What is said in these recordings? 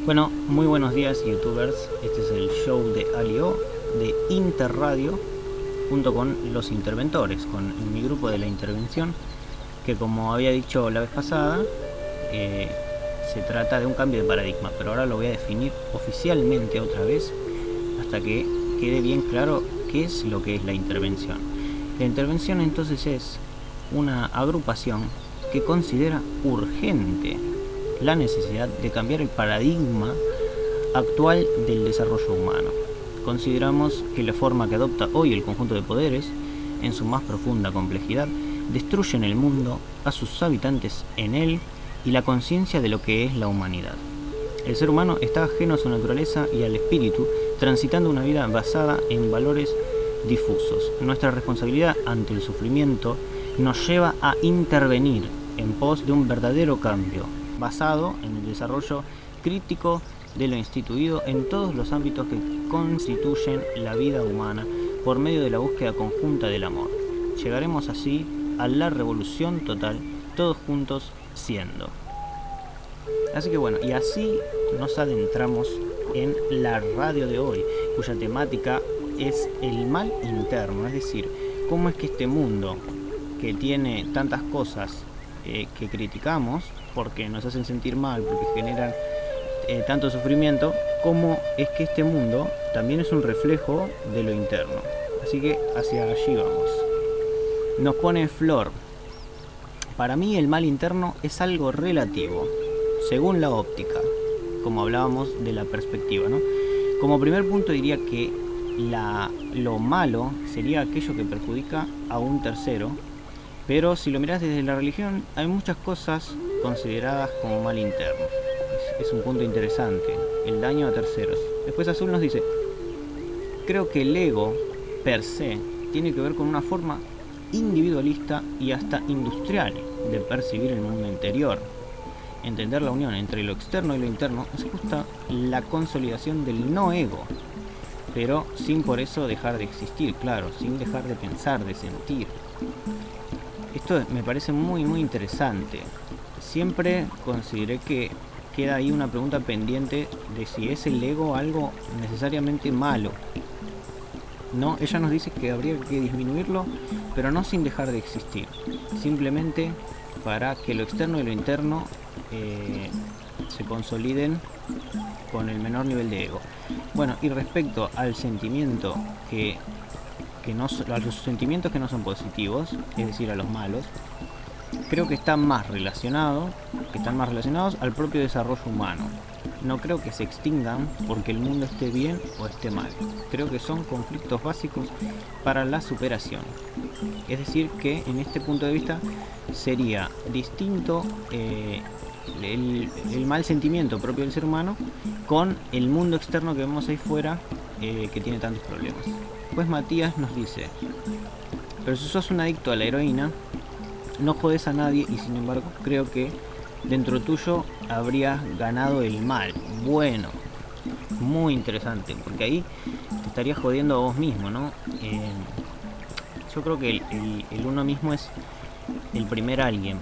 Bueno, muy buenos días youtubers, este es el show de Alio de Interradio junto con los interventores, con mi grupo de la intervención, que como había dicho la vez pasada, se trata de un cambio de paradigma, pero ahora lo voy a definir oficialmente otra vez hasta que quede bien claro qué es lo que es la intervención. La intervención entonces es una agrupación que considera urgente la necesidad de cambiar el paradigma actual del desarrollo humano. Consideramos que la forma que adopta hoy el conjunto de poderes, en su más profunda complejidad, destruyen el mundo, a sus habitantes en él y la conciencia de lo que es la humanidad. El ser humano está ajeno a su naturaleza y al espíritu, transitando una vida basada en valores difusos. Nuestra responsabilidad ante el sufrimiento nos lleva a intervenir en pos de un verdadero cambio, basado en el desarrollo crítico de lo instituido en todos los ámbitos que constituyen la vida humana por medio de la búsqueda conjunta del amor. Llegaremos así a la revolución total, todos juntos siendo. Así que bueno, y así nos adentramos en la radio de hoy, cuya temática es el mal interno, es decir, cómo es que este mundo que tiene tantas cosas que criticamos porque nos hacen sentir mal, porque generan tanto sufrimiento, cómo es que este mundo también es un reflejo de lo interno. Así que hacia allí vamos. Nos pone Flor: para mí el mal interno es algo relativo, según la óptica, como hablábamos de la perspectiva, ¿no? Como primer punto diría que lo malo sería aquello que perjudica a un tercero, pero si lo miras desde la religión hay muchas cosas consideradas como mal interno. Es un punto interesante, el daño a terceros. Después Azul nos dice: creo que el ego per se tiene que ver con una forma individualista y hasta industrial de percibir el mundo interior. Entender la unión entre lo externo y lo interno es justa la consolidación del no ego, pero sin por eso dejar de existir, claro, sin dejar de pensar, de sentir. Esto me parece muy interesante. Siempre consideré que queda ahí una pregunta pendiente de si es el ego algo necesariamente malo. No, ella nos dice que habría que disminuirlo, pero no sin dejar de existir. Simplemente para que lo externo y lo interno se consoliden con el menor nivel de ego. Bueno, y respecto al sentimiento a los sentimientos que no son positivos, es decir, a los malos, creo que están más relacionados al propio desarrollo humano. No creo que se extingan porque el mundo esté bien o esté mal. Creo que son conflictos básicos para la superación. Es decir, que en este punto de vista sería distinto el mal sentimiento propio del ser humano con el mundo externo que vemos ahí fuera, que tiene tantos problemas. Pues Matías nos dice: pero si sos un adicto a la heroína, no jodes a nadie y sin embargo creo que dentro tuyo habrías ganado el mal. Bueno, muy interesante, porque ahí te estarías jodiendo a vos mismo, ¿no? Yo creo que el uno mismo es el primer alguien.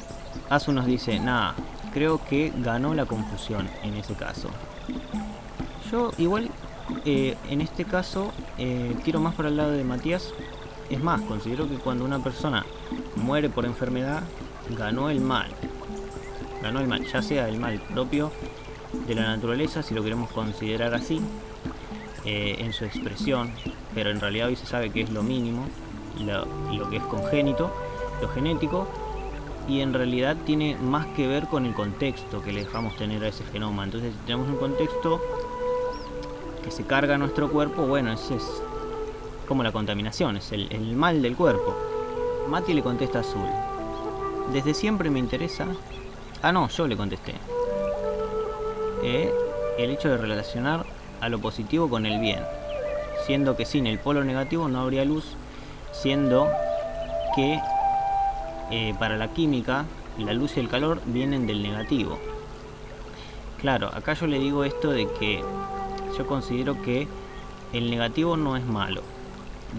Azu nos dice: nada, creo que ganó la confusión en ese caso. Yo igual en este caso tiro más para el lado de Matías. Es más, considero que cuando una persona muere por enfermedad, ganó el mal, ya sea el mal propio de la naturaleza, si lo queremos considerar así, en su expresión, pero en realidad hoy se sabe que es lo mínimo, lo que es congénito, lo genético, y en realidad tiene más que ver con el contexto que le dejamos tener a ese genoma. Entonces, si tenemos un contexto que se carga a nuestro cuerpo, bueno, ese es como la contaminación, es el mal del cuerpo. Mati le contesta a Azul: desde siempre me interesa... yo le contesté. El hecho de relacionar a lo positivo con el bien, siendo que sin el polo negativo no habría luz, siendo que para la química la luz y el calor vienen del negativo. Claro, acá yo le digo esto de que yo considero que el negativo no es malo.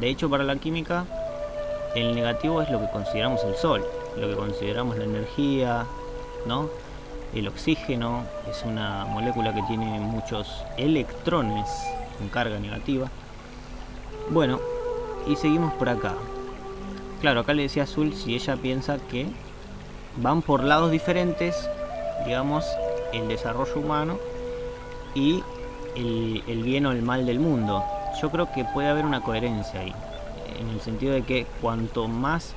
De hecho, para la química, el negativo es lo que consideramos el sol, lo que consideramos la energía, ¿no? El oxígeno es una molécula que tiene muchos electrones con carga negativa. Bueno, y seguimos por acá. Claro, acá le decía a Azul si ella piensa que van por lados diferentes, digamos, el desarrollo humano y el bien o el mal del mundo. Yo creo que puede haber una coherencia ahí, en el sentido de que cuanto más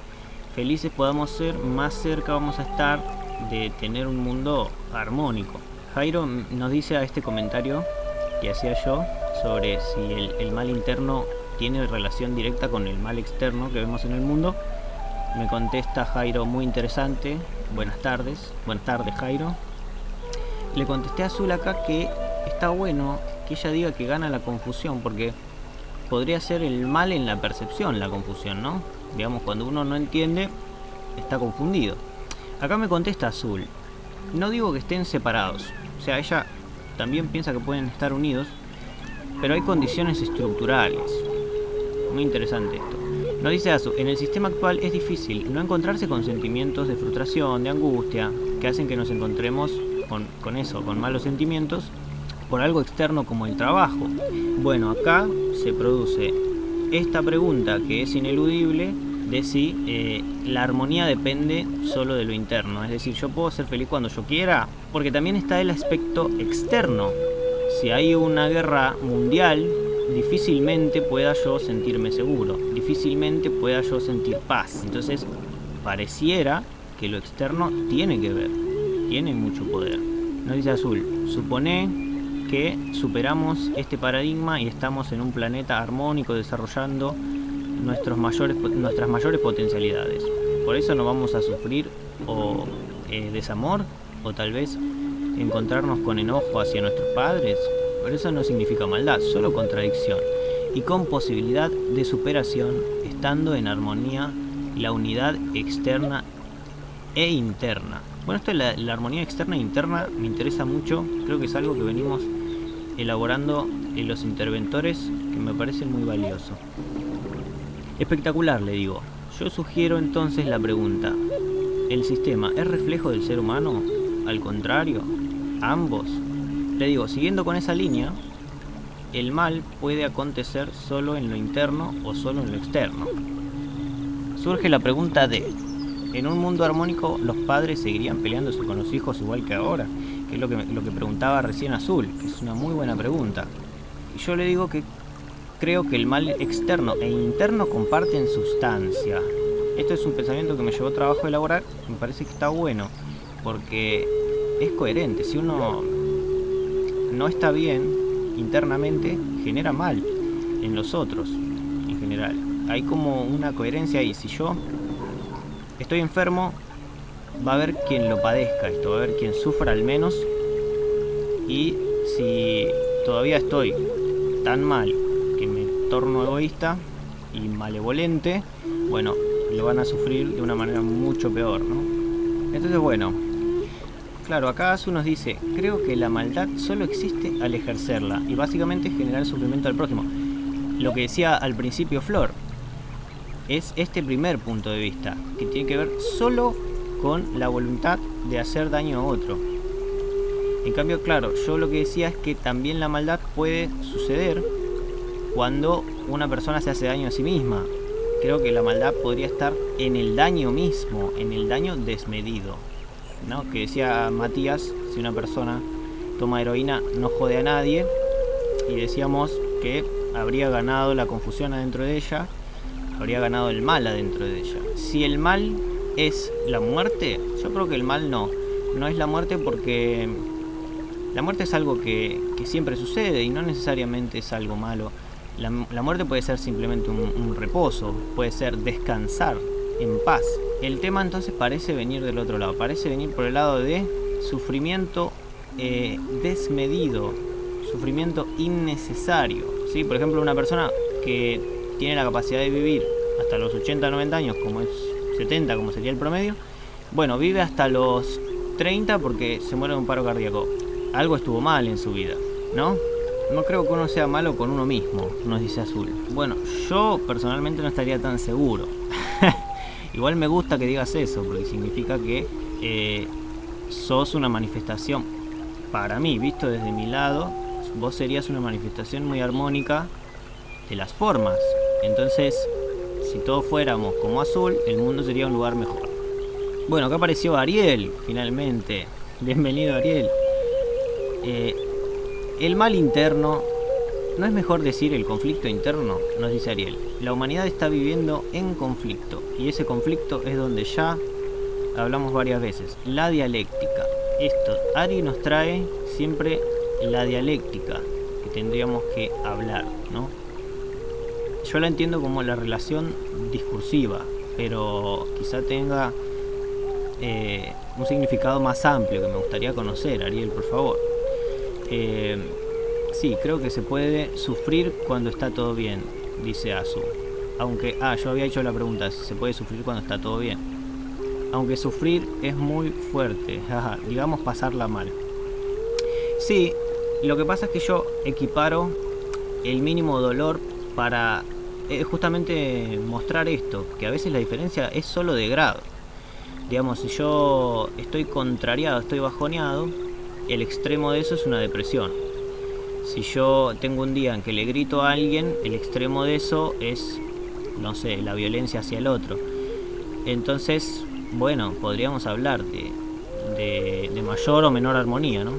felices podamos ser, más cerca vamos a estar de tener un mundo armónico. Jairo nos dice a este comentario que hacía yo sobre si el mal interno tiene relación directa con el mal externo que vemos en el mundo. Me contesta Jairo, muy interesante, buenas tardes Jairo. Le contesté a Azul acá que está bueno que ella diga que gana la confusión, porque podría ser el mal en la percepción, la confusión, ¿no? Digamos, cuando uno no entiende, está confundido. Acá me contesta Azul, no digo que estén separados, o sea, ella también piensa que pueden estar unidos, pero hay condiciones estructurales. Muy interesante esto. Nos dice Azul, en el sistema actual es difícil no encontrarse con sentimientos de frustración, de angustia, que hacen que nos encontremos con malos sentimientos por algo externo como el trabajo. Bueno, acá se produce esta pregunta que es ineludible de si la armonía depende solo de lo interno. Es decir, yo puedo ser feliz cuando yo quiera, porque también está el aspecto externo. Si hay una guerra mundial, difícilmente pueda yo sentirme seguro, difícilmente pueda yo sentir paz. Entonces, pareciera que lo externo tiene que ver, tiene mucho poder. Nos dice Azul, supone que superamos este paradigma y estamos en un planeta armónico desarrollando nuestras mayores potencialidades. Por eso no vamos a sufrir o desamor, o tal vez encontrarnos con enojo hacia nuestros padres. Por eso no significa maldad, solo contradicción, y con posibilidad de superación, estando en armonía la unidad externa e interna. Bueno, esto de la armonía externa e interna me interesa mucho, creo que es algo que venimos elaborando en los interventores, que me parece muy valioso. Espectacular, le digo. Yo sugiero entonces la pregunta, ¿el sistema es reflejo del ser humano? ¿Al contrario? ¿Ambos? Le digo, siguiendo con esa línea, el mal puede acontecer solo en lo interno o solo en lo externo. Surge la pregunta de, ¿en un mundo armónico los padres seguirían peleándose con los hijos igual que ahora? Que es lo que preguntaba recién Azul, que es una muy buena pregunta. Y yo le digo que creo que el mal externo e interno comparten sustancia. Esto es un pensamiento que me llevó trabajo a elaborar, me parece que está bueno, porque es coherente. Si uno no está bien internamente, genera mal en los otros en general. Hay como una coherencia ahí. Si yo estoy enfermo, va a haber quien lo padezca esto, va a haber quien sufra al menos. Y si todavía estoy tan mal que me torno egoísta y malevolente, bueno, lo van a sufrir de una manera mucho peor, ¿no? Entonces, bueno, claro, acá Azu nos dice, creo que la maldad solo existe al ejercerla y básicamente generar sufrimiento al prójimo. Lo que decía al principio Flor, es este primer punto de vista, que tiene que ver solo con la voluntad de hacer daño a otro. En cambio, claro, yo lo que decía es que también la maldad puede suceder cuando una persona se hace daño a sí misma. Creo que la maldad podría estar en el daño mismo, en el daño desmedido, ¿no? Que decía Matías, si una persona toma heroína no jode a nadie, y decíamos que habría ganado la confusión adentro de ella, habría ganado el mal adentro de ella. Si el mal es la muerte, yo creo que el mal no es la muerte, porque la muerte es algo que siempre sucede y no necesariamente es algo malo. La muerte puede ser simplemente un reposo, puede ser descansar en paz. El tema entonces parece venir del otro lado, parece venir por el lado de sufrimiento desmedido, sufrimiento innecesario, ¿sí? Por ejemplo, una persona que tiene la capacidad de vivir hasta los 80, 90 años, como es 70, como sería el promedio, bueno, vive hasta los 30 porque se muere de un paro cardíaco. Algo estuvo mal en su vida, ¿no? No creo que uno sea malo con uno mismo, nos dice Azul. Bueno, yo personalmente no estaría tan seguro. Igual me gusta que digas eso, porque significa que sos una manifestación, para mí, visto desde mi lado, vos serías una manifestación muy armónica de las formas. Entonces, si todos fuéramos como Azul, el mundo sería un lugar mejor. Bueno, acá apareció Ariel, finalmente. Bienvenido, Ariel. El mal interno, ¿no es mejor decir el conflicto interno? Nos dice Ariel. La humanidad está viviendo en conflicto, y ese conflicto es donde ya hablamos varias veces, la dialéctica. Ari nos trae siempre la dialéctica que tendríamos que hablar, ¿no? Yo la entiendo como la relación discursiva, pero quizá tenga un significado más amplio que me gustaría conocer. Ariel, por favor. Sí, creo que se puede sufrir cuando está todo bien, dice Azu. Aunque, yo había hecho la pregunta, si se puede sufrir cuando está todo bien. Aunque sufrir es muy fuerte, digamos pasarla mal. Sí, lo que pasa es que yo equiparo el mínimo dolor para justamente mostrar esto, que a veces la diferencia es solo de grado. Digamos, si yo estoy contrariado, estoy bajoneado, el extremo de eso es una depresión. Si yo tengo un día en que le grito a alguien, el extremo de eso es, no sé, la violencia hacia el otro. Entonces, bueno, podríamos hablar de mayor o menor armonía, ¿no?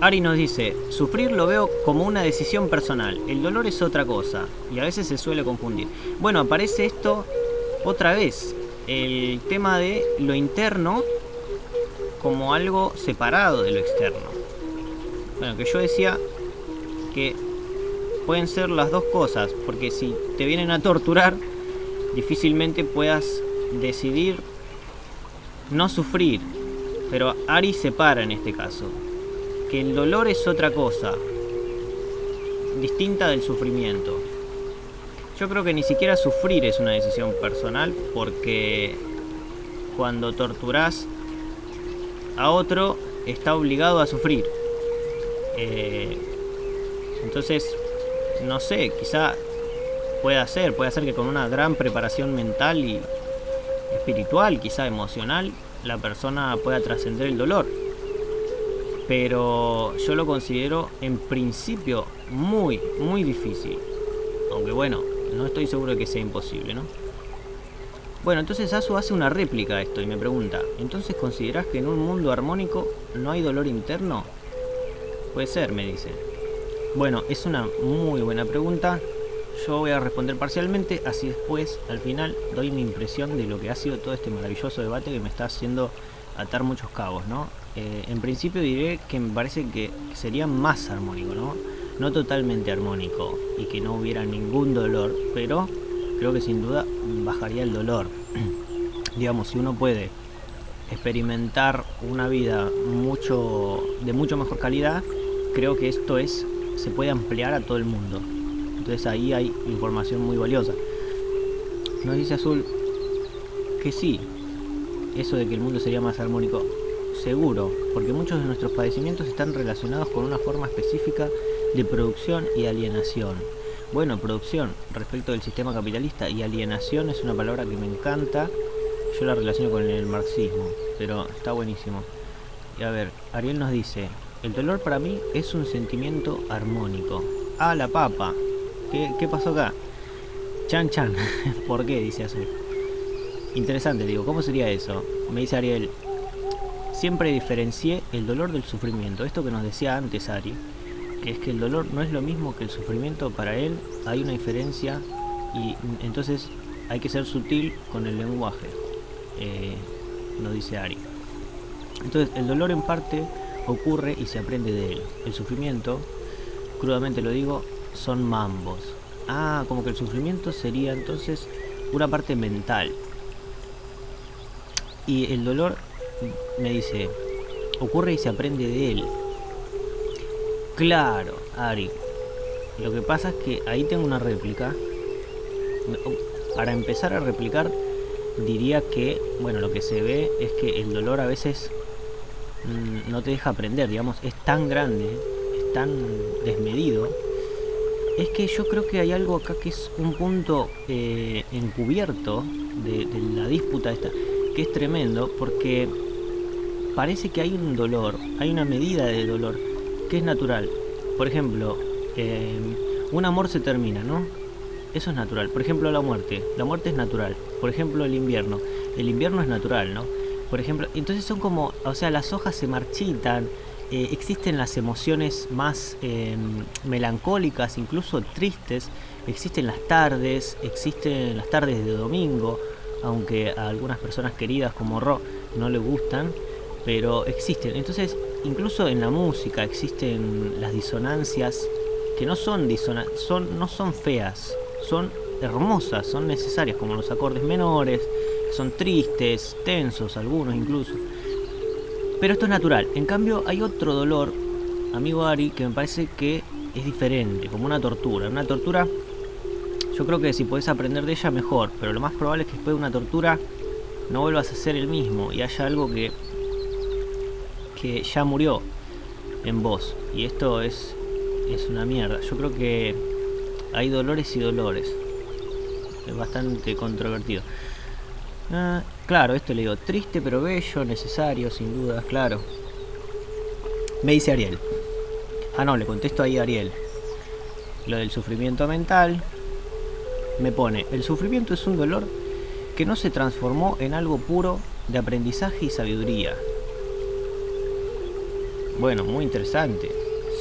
Ari nos dice, sufrir lo veo como una decisión personal, el dolor es otra cosa, y a veces se suele confundir. Bueno, aparece esto otra vez, el tema de lo interno como algo separado de lo externo. Bueno, que yo decía que pueden ser las dos cosas, porque si te vienen a torturar, difícilmente puedas decidir no sufrir, pero Ari separa en este caso, que el dolor es otra cosa, distinta del sufrimiento. Yo creo que ni siquiera sufrir es una decisión personal, porque cuando torturás a otro, está obligado a sufrir. Entonces, no sé, quizá puede ser que con una gran preparación mental y espiritual, quizá emocional, la persona pueda trascender el dolor. Pero yo lo considero en principio muy, muy difícil. Aunque bueno, no estoy seguro de que sea imposible, ¿no? Bueno, entonces Azu hace una réplica a esto y me pregunta, ¿entonces considerás que en un mundo armónico no hay dolor interno? Puede ser, me dice. Bueno, es una muy buena pregunta. Yo voy a responder parcialmente, así después, al final, doy mi impresión de lo que ha sido todo este maravilloso debate que me está haciendo atar muchos cabos, ¿no? En principio diré que me parece que sería más armónico, ¿no? No totalmente armónico y que no hubiera ningún dolor, pero creo que sin duda bajaría el dolor. Digamos, si uno puede experimentar una vida de mucho mejor calidad, creo que esto se puede ampliar a todo el mundo. Entonces ahí hay información muy valiosa. Nos dice Azul que sí, eso de que el mundo sería más armónico, seguro, porque muchos de nuestros padecimientos están relacionados con una forma específica de producción y alienación. Bueno, producción respecto del sistema capitalista, y alienación es una palabra que me encanta. Yo la relaciono con el marxismo, pero está buenísimo. Y a ver, Ariel nos dice, el dolor para mí es un sentimiento armónico. Ah, la papa. ¿Qué pasó acá? Chan chan. ¿Por qué? Dice Azul. Interesante, digo, ¿cómo sería eso? Me dice Ariel, siempre diferencié el dolor del sufrimiento. Esto que nos decía antes Ari, que es que el dolor no es lo mismo que el sufrimiento. Para él hay una diferencia y entonces hay que ser sutil con el lenguaje, nos dice Ari. Entonces el dolor en parte ocurre y se aprende de él. El sufrimiento, crudamente lo digo, son mambos. Ah, como que el sufrimiento sería entonces una parte mental. Y el dolor, me dice, ocurre y se aprende de él. Claro, Ari. Lo que pasa es que ahí tengo una réplica. Para empezar a replicar, diría que, bueno, lo que se ve es que el dolor a veces no te deja aprender, digamos, es tan grande, es tan desmedido. Es que yo creo que hay algo acá que es un punto encubierto de la disputa esta, que es tremendo, porque parece que hay un dolor, hay una medida de dolor que es natural. Por ejemplo, un amor se termina, ¿no? Eso es natural. Por ejemplo, la muerte es natural. Por ejemplo, el invierno es natural, ¿no? Por ejemplo, entonces son como, o sea, las hojas se marchitan, existen las emociones más melancólicas, incluso tristes, existen las tardes de domingo, aunque a algunas personas queridas como Ro no le gustan, pero existen. Entonces, incluso en la música existen las disonancias que no son no son feas, son hermosas, son necesarias, como los acordes menores, son tristes, tensos algunos incluso. Pero esto es natural. En cambio, hay otro dolor, amigo Ari, que me parece que es diferente, como una tortura. Una tortura, yo creo que si podés aprender de ella, mejor. Pero lo más probable es que después de una tortura no vuelvas a ser el mismo y haya algo que ya murió en vos. Y esto es una mierda. Yo creo que hay dolores y dolores. Es bastante controvertido. Claro, esto le digo, triste pero bello, necesario, sin dudas, claro. Me dice Ariel. No, le contesto ahí a Ariel. Lo del sufrimiento mental. Me pone, el sufrimiento es un dolor que no se transformó en algo puro de aprendizaje y sabiduría. Bueno, muy interesante.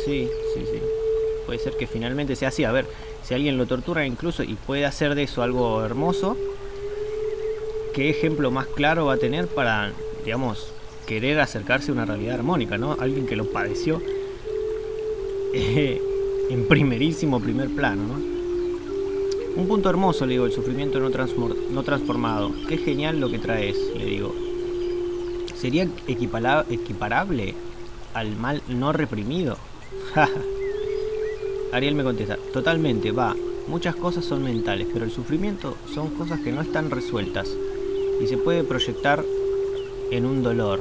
Sí. Puede ser que finalmente sea así. A ver, si alguien lo tortura incluso y puede hacer de eso algo hermoso, ¿qué ejemplo más claro va a tener para, digamos, querer acercarse a una realidad armónica, ¿no? Alguien que lo padeció en primer plano, ¿no? Un punto hermoso, le digo, el sufrimiento no transformado. Qué genial lo que traes, le digo. ¿Sería equiparable al mal no reprimido? Ariel me contesta, totalmente, muchas cosas son mentales, pero el sufrimiento son cosas que no están resueltas y se puede proyectar en un dolor.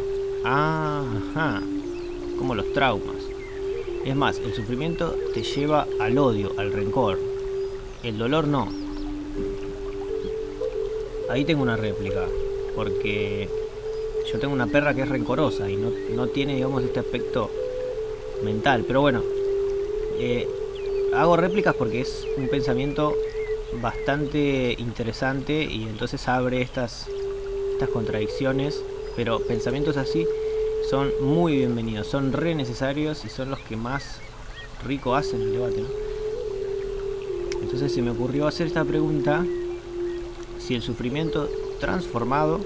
Como los traumas. Es más, el sufrimiento te lleva al odio, al rencor. El dolor no. Ahí tengo una réplica, porque yo tengo una perra que es rencorosa y no tiene, digamos, este aspecto mental. Pero bueno, hago réplicas porque es un pensamiento bastante interesante y entonces abre estas contradicciones. Pero pensamientos así son muy bienvenidos, son re necesarios y son los que más rico hacen el debate, ¿no? Entonces se me ocurrió hacer esta pregunta: si el sufrimiento transformado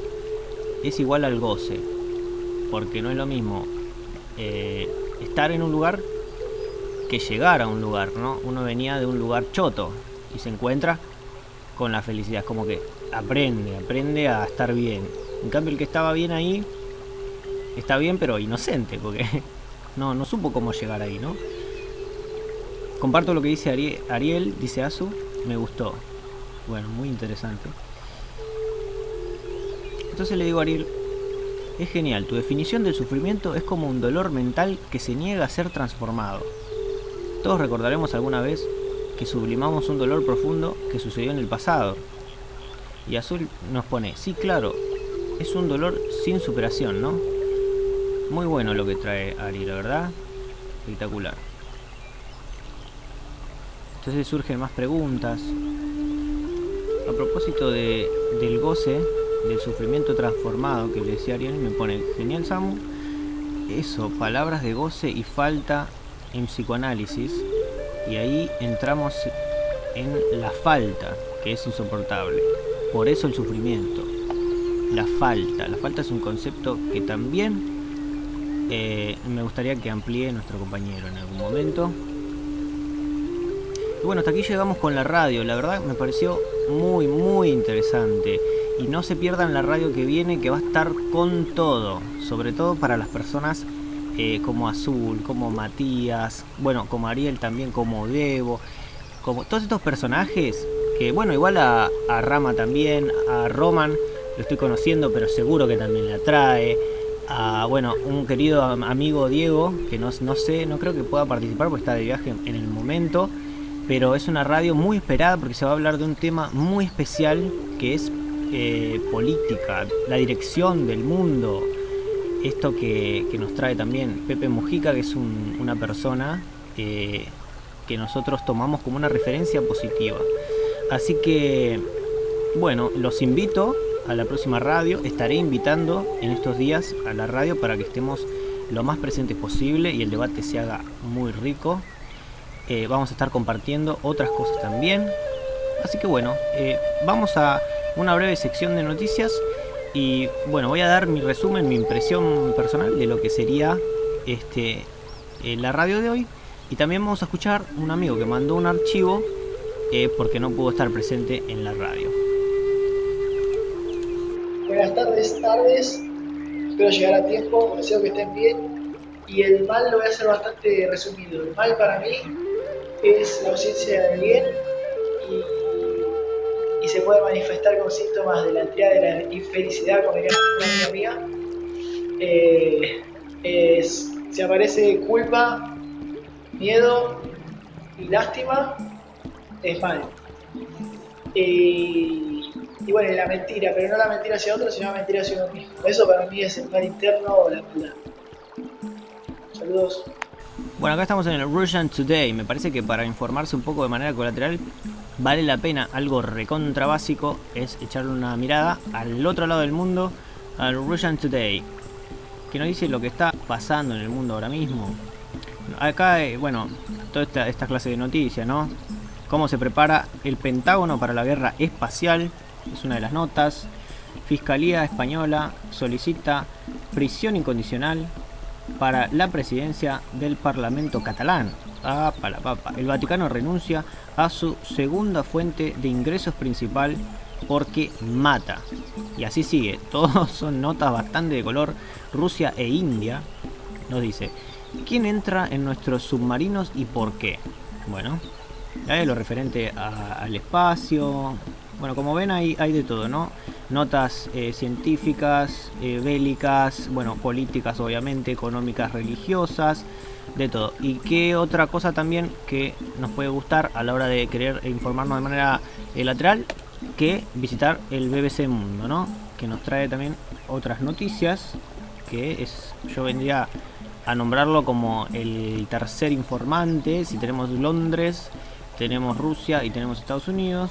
es igual al goce, porque no es lo mismo estar en un lugar que llegar a un lugar, ¿no? Uno venía de un lugar choto y se encuentra con la felicidad, como que aprende a estar bien. En cambio, el que estaba bien ahí está bien, pero inocente, porque no supo cómo llegar ahí, ¿no? Comparto lo que dice Ariel, dice Azu, me gustó. Bueno, muy interesante. Entonces le digo a Ariel, es genial, tu definición del sufrimiento es como un dolor mental que se niega a ser transformado. Todos recordaremos alguna vez que sublimamos un dolor profundo que sucedió en el pasado. Y Azul nos pone, sí, claro, es un dolor sin superación, ¿no? Muy bueno lo que trae Ari, la verdad, espectacular. Entonces surgen más preguntas. A propósito del goce, del sufrimiento transformado que le decía Ariel, me pone, genial Samu, eso, palabras de goce y falta en psicoanálisis, y ahí entramos en la falta, que es insoportable. Por eso el sufrimiento. La falta es un concepto que también me gustaría que amplíe nuestro compañero en algún momento. Y bueno, hasta aquí llegamos con la radio. La verdad me pareció muy, muy interesante. Y no se pierdan la radio que viene, que va a estar con todo. Sobre todo para las personas como Azul, como Matías, bueno, como Ariel también, como Debo, como todos estos personajes que, bueno, igual a Rama también, a Roman lo estoy conociendo, pero seguro que también le atrae. A, bueno, un querido amigo Diego, que no sé, no creo que pueda participar porque está de viaje en el momento, pero es una radio muy esperada porque se va a hablar de un tema muy especial que es política, la dirección del mundo, esto que nos trae también Pepe Mujica, que es una persona que nosotros tomamos como una referencia positiva. Así que, bueno, los invito a la próxima radio. Estaré invitando en estos días a la radio para que estemos lo más presentes posible y el debate se haga muy rico. Vamos a estar compartiendo otras cosas también. Así que bueno, vamos a una breve sección de noticias y bueno, voy a dar mi resumen, mi impresión personal de lo que sería la radio de hoy. Y también vamos a escuchar un amigo que mandó un archivo porque no pudo estar presente en la radio. Buenas tardes, espero llegar a tiempo, deseo que estén bien. Y el mal lo voy a hacer bastante resumido. El mal para mí es la ausencia de bien y se puede manifestar con síntomas de la ansiedad, de la infelicidad, como diría una amiga mía. Se aparece culpa, miedo y lástima, es mal. Y bueno, la mentira, pero no la mentira hacia otro, sino la mentira hacia uno mismo. Eso para mí es el mal interno o la maldad. Saludos. Bueno, acá estamos en el Russian Today. Me parece que para informarse un poco de manera colateral vale la pena. Algo recontra básico es echarle una mirada al otro lado del mundo, al Russian Today, que nos dice lo que está pasando en el mundo ahora mismo. Acá, bueno, toda esta clase de noticias, ¿no? Cómo se prepara el Pentágono para la guerra espacial, es una de las notas. Fiscalía española solicita prisión incondicional para la presidencia del Parlamento catalán. Para la papa. El Vaticano renuncia a su segunda fuente de ingresos principal porque mata. Y así sigue. Todos son notas bastante de color. Rusia e India nos dice: ¿quién entra en nuestros submarinos y por qué? Bueno, lo referente al espacio. Bueno, como ven hay de todo, ¿no? Notas científicas, bélicas, bueno, políticas obviamente, económicas, religiosas, de todo. Y qué otra cosa también que nos puede gustar a la hora de querer informarnos de manera lateral, que visitar el BBC Mundo, ¿no? Que nos trae también otras noticias, que es, yo vendría a nombrarlo como el tercer informante. Si tenemos Londres, tenemos Rusia y tenemos Estados Unidos.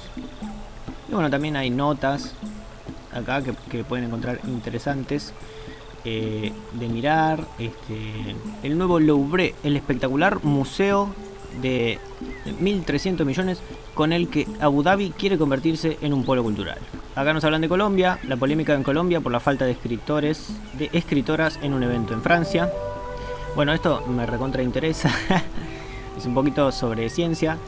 Y bueno, también hay notas acá que pueden encontrar interesantes de mirar. El nuevo Louvre, el espectacular museo de 1.300 millones con el que Abu Dhabi quiere convertirse en un polo cultural. Acá nos hablan de Colombia, la polémica en Colombia por la falta de escritoras en un evento en Francia. Bueno, esto me recontra interesa. Es un poquito sobre ciencia.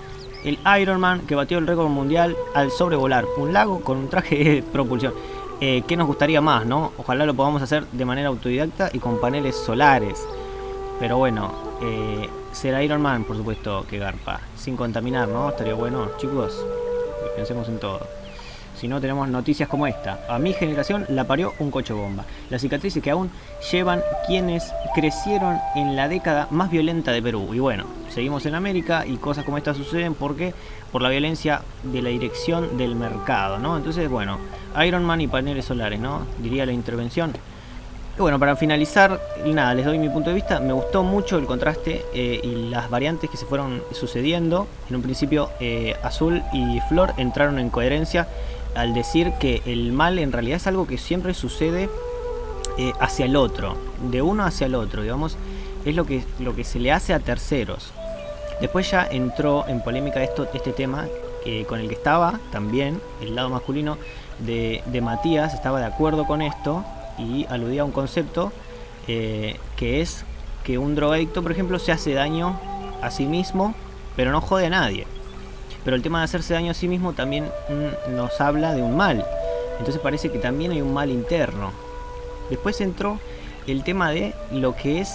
El Ironman que batió el récord mundial al sobrevolar un lago con un traje de propulsión. ¿Qué nos gustaría más, no? Ojalá lo podamos hacer de manera autodidacta y con paneles solares. Pero bueno, ser Ironman, por supuesto, que garpa. Sin contaminar, ¿no? Estaría bueno, chicos. Pensemos en todo. Si no, tenemos noticias como esta. A mi generación la parió un coche bomba. Las cicatrices que aún llevan quienes crecieron en la década más violenta de Perú. Y bueno, seguimos en América y cosas como esta suceden porque por la violencia de la dirección del mercado, ¿no? Entonces, bueno, Ironman y paneles solares, ¿no? Diría la intervención. Y bueno, para finalizar, nada, les doy mi punto de vista. Me gustó mucho el contraste y las variantes que se fueron sucediendo. En un principio, Azul y Flor entraron en coherencia al decir que el mal en realidad es algo que siempre sucede hacia el otro, de uno hacia el otro, digamos, es lo que se le hace a terceros. Después ya entró en polémica este tema con el que estaba también el lado masculino de Matías, estaba de acuerdo con esto y aludía a un concepto que es que un drogadicto, por ejemplo, se hace daño a sí mismo, pero no jode a nadie. Pero el tema de hacerse daño a sí mismo también nos habla de un mal. Entonces parece que también hay un mal interno. Después entró el tema de lo que es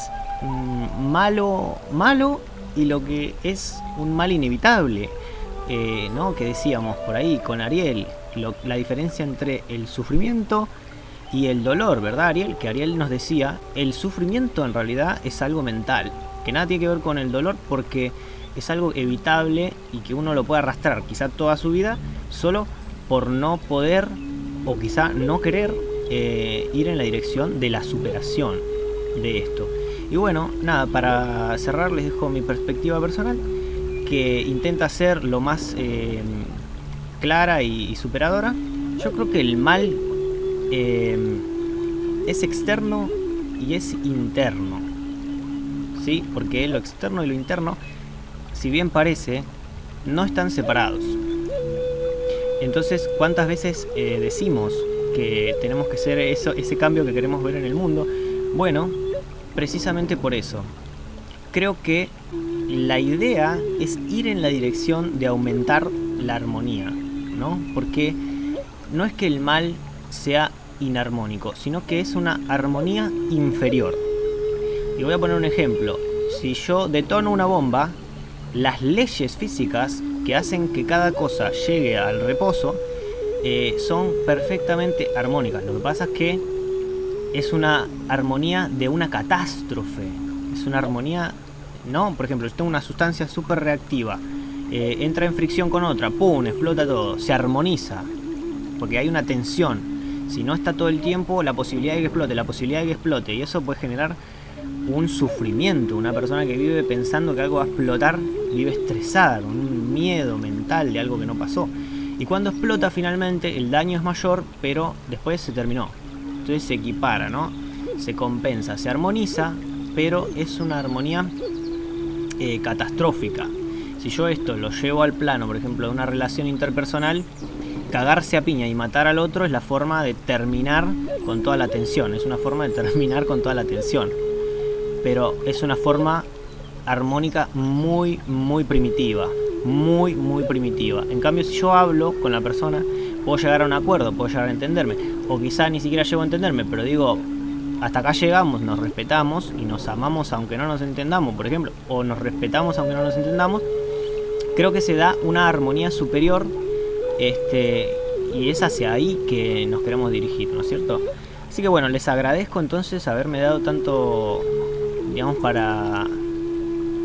malo y lo que es un mal inevitable. ¿No? Que decíamos por ahí con Ariel, la diferencia entre el sufrimiento y el dolor, ¿verdad, Ariel? Que Ariel nos decía, el sufrimiento en realidad es algo mental, que nada tiene que ver con el dolor porque es algo evitable y que uno lo puede arrastrar quizá toda su vida solo por no poder o quizá no querer ir en la dirección de la superación. de esto. Y bueno, nada, para cerrar les dejo mi perspectiva personal, que intenta ser lo más clara y superadora. Yo creo que el mal es externo y es interno, ¿sí? Porque lo externo y lo interno, si bien parece, no están separados. Entonces, ¿cuántas veces decimos que tenemos que ser ese cambio que queremos ver en el mundo? Bueno, precisamente por eso. Creo que la idea es ir en la dirección de aumentar la armonía, ¿no? Porque no es que el mal sea inarmónico, sino que es una armonía inferior. Y voy a poner un ejemplo. Si yo detono una bomba, las leyes físicas que hacen que cada cosa llegue al reposo son perfectamente armónicas. Lo que pasa es que es una armonía de una catástrofe. Es una armonía, ¿no? Por ejemplo, si tengo una sustancia súper reactiva, entra en fricción con otra, ¡pum!, explota todo, se armoniza, porque hay una tensión. Si no está todo el tiempo, la posibilidad de que explote, y eso puede generar un sufrimiento. Una persona que vive pensando que algo va a explotar, vive estresada, con un miedo mental de algo que no pasó. Y cuando explota finalmente, el daño es mayor, pero después se terminó. Entonces se equipara, ¿no? Se compensa, se armoniza, pero es una armonía catastrófica. Si yo esto lo llevo al plano, por ejemplo, de una relación interpersonal, cagarse a piña y matar al otro es la forma de terminar con toda la tensión. Es una forma de terminar con toda la tensión. Pero es una forma armónica muy, muy primitiva. Muy, muy primitiva. En cambio, si yo hablo con la persona, puedo llegar a un acuerdo, puedo llegar a entenderme. O quizá ni siquiera llego a entenderme, pero digo, hasta acá llegamos, nos respetamos y nos amamos aunque no nos entendamos, por ejemplo. O nos respetamos aunque no nos entendamos. Creo que se da una armonía superior, y es hacia ahí que nos queremos dirigir, ¿no es cierto? Así que bueno, les agradezco entonces haberme dado tanto, digamos, para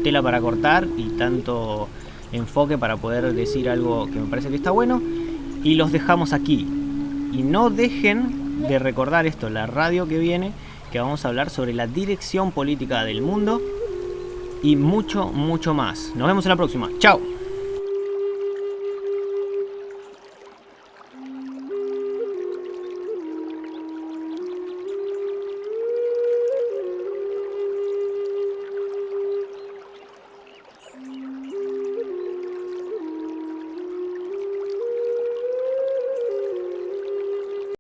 tela para cortar y tanto enfoque para poder decir algo que me parece que está bueno, y los dejamos aquí. Y no dejen de recordar esto, la radio que viene, que vamos a hablar sobre la dirección política del mundo y mucho, mucho más. Nos vemos en la próxima. ¡Chao!